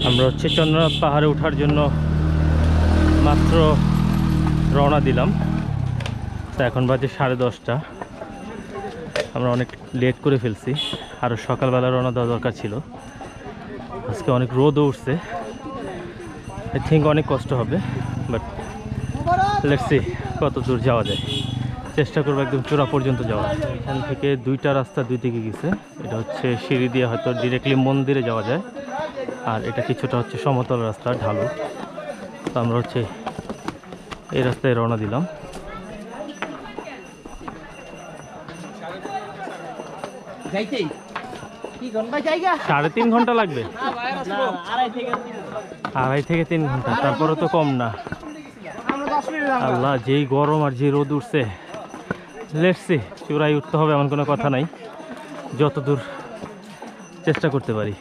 আমরা হচ্ছে চন্দ্রনাথ পাহাড়ে ওঠার জন্য মাত্র রওনা দিলাম। তো এখন বাজে 10:30। আমরা অনেক লেট করে ফেলছি, আরও সকালবেলা রওনা দেওয়া দরকার ছিল। আজকে অনেক রোদও উঠছে, আই থিঙ্ক অনেক কষ্ট হবে, বাট লেটস সি কত দূর যাওয়া যায়। চেষ্টা করবো একদম চূড়া পর্যন্ত যাওয়া। এখান থেকে দুইটা রাস্তা দুই দিকে গেছে। এটা হচ্ছে সিঁড়ি দিয়ে হয়তো ডিরেক্টলি মন্দিরে যাওয়া যায়, আর এটা কিছুটা হচ্ছে সমতল রাস্তা, ঢালু। তো আমরা হচ্ছে এই রাস্তায় রওনা দিলাম। সাড়ে 3 ঘন্টা লাগবে, 2.5 থেকে 3 ঘন্টা, তারপরে তো কম না। আল্লাহ, যেই গরম আর যে রোদ উঠছে, লেটস সি চূড়ায় উঠতে হবে এমন কোনো কথা নাই, যত দূর চেষ্টা করতে পারি।